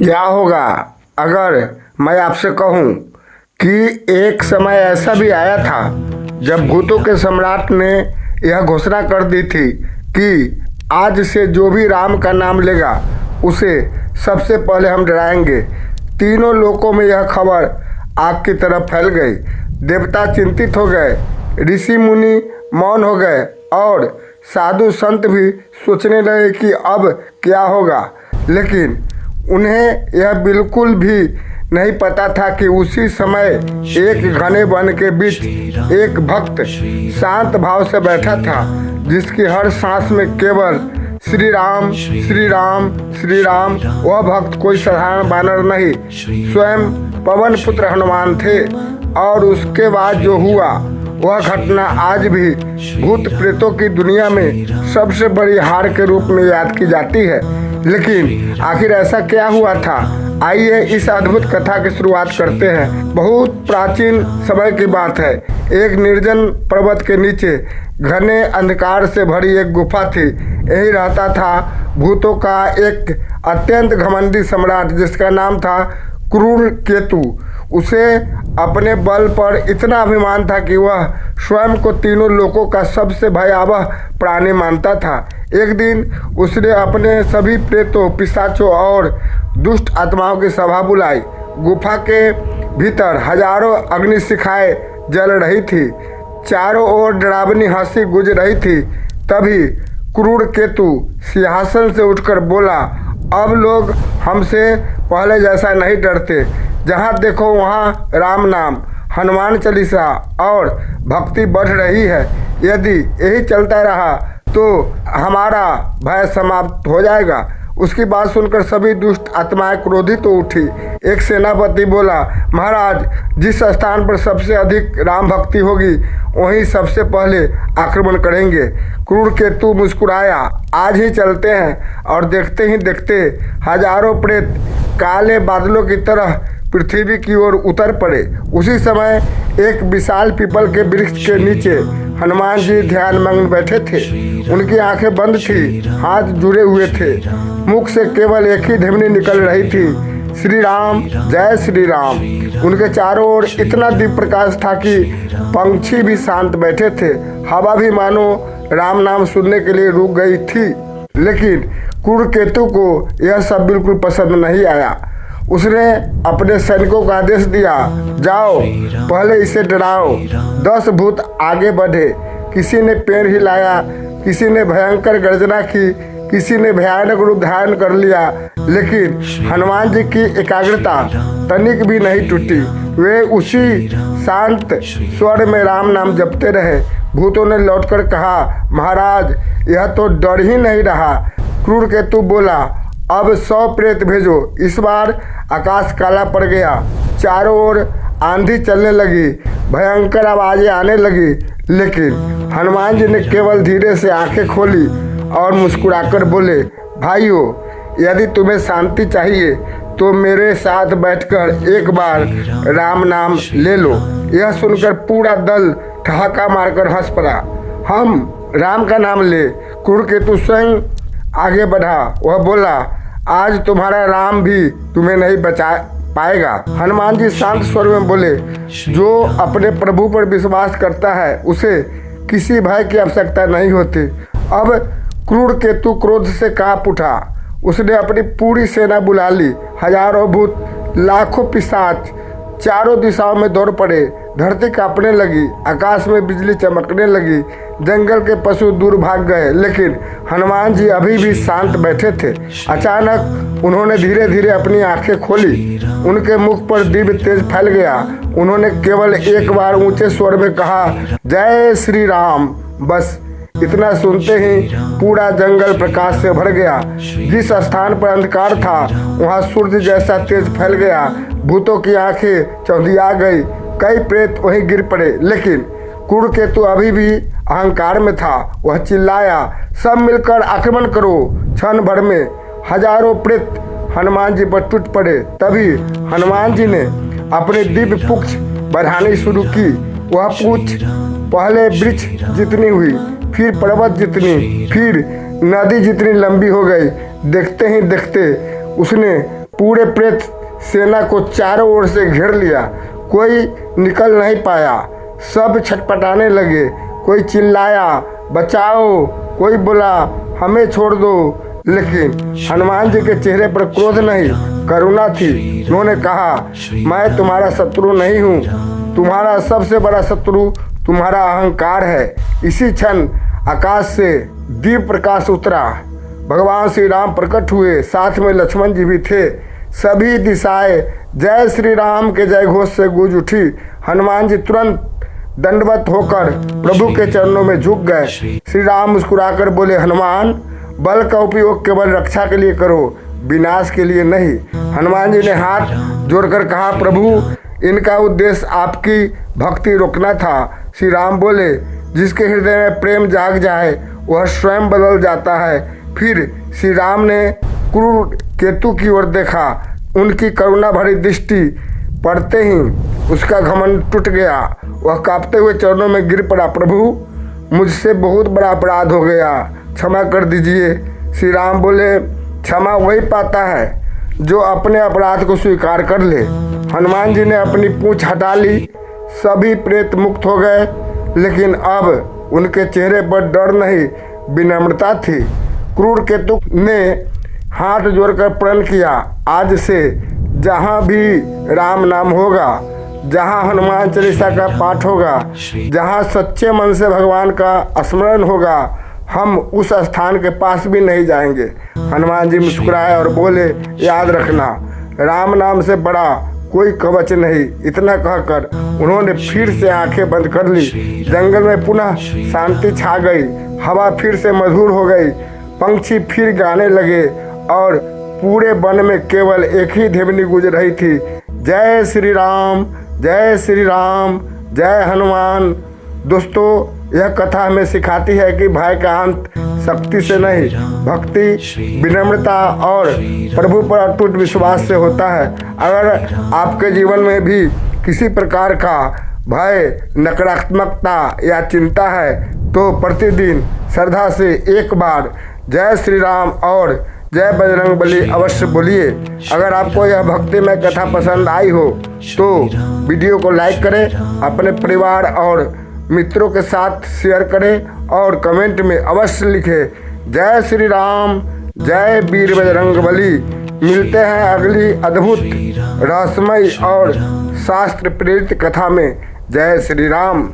क्या होगा अगर मैं आपसे कहूं कि एक समय ऐसा भी आया था जब भूतों के सम्राट ने यह घोषणा कर दी थी कि आज से जो भी राम का नाम लेगा उसे सबसे पहले हम डराएंगे। तीनों लोकों में यह खबर आग की तरह फैल गई। देवता चिंतित हो गए, ऋषि मुनि मौन हो गए और साधु संत भी सोचने लगे कि अब क्या होगा। लेकिन उन्हें यह बिल्कुल भी नहीं पता था कि उसी समय एक घने वन के बीच एक भक्त शांत भाव से बैठा था, जिसकी हर सांस में केवल श्री राम श्री राम श्री राम। वह भक्त कोई साधारण वानर नहीं, स्वयं पवन पुत्र हनुमान थे। और उसके बाद जो हुआ वह घटना आज भी भूत प्रेतों की दुनिया में सबसे बड़ी हार के रूप में याद की जाती है। लेकिन आखिर ऐसा क्या हुआ था, आइए इस अद्भुत कथा की शुरुआत करते हैं। बहुत प्राचीन समय की बात है। एक निर्जन पर्वत के नीचे घने अंधकार से भरी एक गुफा थी। यही रहता था भूतों का एक अत्यंत घमंडी सम्राट, जिसका नाम था क्रूर केतु। उसे अपने बल पर इतना अभिमान था कि वह स्वयं को तीनों लोकों का सबसे भयावह प्राणी मानता था। एक दिन उसने अपने सभी प्रेतों, पिशाचों और दुष्ट आत्माओं की सभा बुलाई। गुफा के भीतर हजारों अग्निशिखाएं जल रही थी, चारों ओर डरावनी हंसी गूंज रही थी। तभी क्रूर केतु सिंहासन से उठकर बोला, अब लोग हमसे पहले जैसा नहीं डरते। जहाँ देखो वहाँ राम नाम, हनुमान चालीसा और भक्ति बढ़ रही है। यदि यही चलता रहा तो हमारा भय समाप्त हो जाएगा। उसकी बात सुनकर सभी दुष्ट आत्माएं क्रोधित हो उठी। एक सेनापति बोला, महाराज, जिस स्थान पर सबसे अधिक राम भक्ति होगी वहीं सबसे पहले आक्रमण करेंगे। क्रूर केतु मुस्कुराया, आज ही चलते हैं। और देखते ही देखते हजारों प्रेत काले बादलों की तरह पृथ्वी की ओर उतर पड़े। उसी समय एक विशाल पीपल के वृक्ष के नीचे हनुमान जी ध्यान मग्न बैठे थे। उनकी आंखें बंद थी, हाथ जुड़े हुए थे, मुख से केवल एक ही ध्वनि निकल रही थी, श्री राम, जय श्री राम। उनके चारों ओर इतना दीप प्रकाश था कि पंछी भी शांत बैठे थे। हवा भी मानो राम नाम सुनने के लिए रुक गई थी। लेकिन क्रूर केतु को यह सब बिल्कुल पसंद नहीं आया। उसने अपने सैनिकों को आदेश दिया, जाओ पहले इसे डराओ। 10 भूत आगे बढ़े। किसी ने पैर हिलाया, किसी ने भयंकर गर्जना की, किसी ने भयानक रूप धारण कर लिया। लेकिन हनुमान जी की एकाग्रता तनिक भी नहीं टूटी। वे उसी शांत स्वर में राम नाम जपते रहे। भूतों ने लौटकर कहा, महाराज, यह तो डर ही नहीं रहा। क्रूर केतु बोला, अब 100 प्रेत भेजो। इस बार आकाश काला पड़ गया, चारों ओर आंधी चलने लगी, भयंकर आवाजें आने लगी। लेकिन हनुमान जी ने केवल धीरे से आंखें खोली और मुस्कुराकर बोले, भाइयों, यदि तुम्हें शांति चाहिए तो मेरे साथ बैठकर एक बार राम नाम ले लो। यह सुनकर पूरा दल ठहाका मारकर हंस पड़ा। हम राम का नाम ले। क्रूर केतु स्वयं आगे बढ़ा। वह बोला, आज तुम्हारा राम भी तुम्हें नहीं बचा पाएगा। हनुमान जी शांत स्वर में बोले, जो अपने प्रभु पर विश्वास करता है उसे किसी भय की आवश्यकता नहीं होती। अब क्रूर केतु क्रोध से कांप उठा। उसने अपनी पूरी सेना बुला ली। हजारों भूत, लाखों पिशाच चारों दिशाओं में दौड़ पड़े। धरती कांपने लगी, आकाश में बिजली चमकने लगी, जंगल के पशु दूर भाग गए। लेकिन हनुमान जी अभी भी शांत बैठे थे। अचानक उन्होंने धीरे धीरे अपनी आंखें खोली। उनके मुख पर दिव्य तेज फैल गया। उन्होंने केवल एक बार ऊंचे स्वर में कहा, जय श्री राम। बस इतना सुनते ही पूरा जंगल प्रकाश से भर गया। जिस स्थान पर अंधकार था वहां सूर्य जैसा तेज फैल गया। भूतों की आंखें चौंधिया गई। कई प्रेत वहीं गिर पड़े। लेकिन क्रूर केतु अभी भी अहंकार में था। वह चिल्लाया, सब मिलकर आक्रमण करो। क्षण भर में हजारों प्रेत हनुमान जी पर टूट पड़े। तभी हनुमान जी ने अपनी दिव्य पूंछ बढ़ानी शुरू की। वह पूंछ पहले वृक्ष जितनी हुई, फिर पर्वत जितनी, फिर नदी जितनी लंबी हो गई। देखते ही देखते उसने पूरे प्रेत सेना को चारों ओर से घेर लिया। कोई निकल नहीं पाया। सब छटपटाने लगे। कोई चिल्लाया बचाओ, कोई बोला हमें छोड़ दो। लेकिन हनुमान जी के चेहरे पर क्रोध नहीं, करुणा थी। उन्होंने कहा मैं तुम्हारा शत्रु नहीं हूँ, तुम्हारा सबसे बड़ा शत्रु तुम्हारा अहंकार है। इसी क्षण आकाश से दीप प्रकाश उतरा। भगवान श्री राम प्रकट हुए, साथ में लक्ष्मण जी भी थे। सभी दिशाएं जय श्री राम के जय घोष से गूंज उठी। हनुमान जी तुरंत दंडवत होकर प्रभु के चरणों में झुक गए। श्री राम मुस्कुराकर बोले, हनुमान, बल का उपयोग केवल रक्षा के लिए करो, विनाश के लिए नहीं। हनुमान जी ने हाथ जोड़कर कहा, प्रभु इनका उद्देश्य आपकी भक्ति रोकना था। श्री राम बोले, जिसके हृदय में प्रेम जाग जाए वह स्वयं बदल जाता है। फिर श्री राम ने क्रूर केतु की ओर देखा। उनकी करुणा भरी दृष्टि पड़ते ही उसका घमंड टूट गया। वह कांपते हुए चरणों में गिर पड़ा, प्रभु मुझसे बहुत बड़ा अपराध हो गया, क्षमा कर दीजिए। श्री राम बोले, क्षमा वही पाता है जो अपने अपराध को स्वीकार कर ले। हनुमान जी ने अपनी पूंछ हटा ली। सभी प्रेत मुक्त हो गए, लेकिन अब उनके चेहरे पर डर नहीं, विनम्रता थी। क्रूर केतु ने हाथ जोड़कर प्रण किया, आज से जहाँ भी राम नाम होगा, जहाँ हनुमान चालीसा का पाठ होगा, जहाँ सच्चे मन से भगवान का स्मरण होगा, हम उस स्थान के पास भी नहीं जाएंगे। हनुमान जी मुस्कुराए और बोले, याद रखना राम नाम से बड़ा कोई कवच नहीं। इतना कहकर उन्होंने फिर से आंखें बंद कर ली। जंगल में पुनः शांति छा गई। हवा फिर से मधुर हो गई। पंछी फिर गाने लगे और पूरे वन में केवल एक ही ध्वनि गूंज रही थी, जय श्री राम, जय श्री राम, जय हनुमान। दोस्तों, यह कथा हमें सिखाती है कि भय का अंत शक्ति से नहीं, भक्ति, विनम्रता और प्रभु पर अटूट विश्वास से होता है। अगर आपके जीवन में भी किसी प्रकार का भय, नकारात्मकता या चिंता है तो प्रतिदिन श्रद्धा से एक बार जय श्री राम और जय बजरंगबली अवश्य बोलिए। अगर आपको यह भक्तिमय कथा पसंद आई हो तो वीडियो को लाइक करें, अपने परिवार और मित्रों के साथ शेयर करें और कमेंट में अवश्य लिखें, जय श्री राम, जय वीर बजरंगबली। मिलते हैं अगली अद्भुत, रहस्यमय और शास्त्र प्रेरित कथा में। जय श्री राम।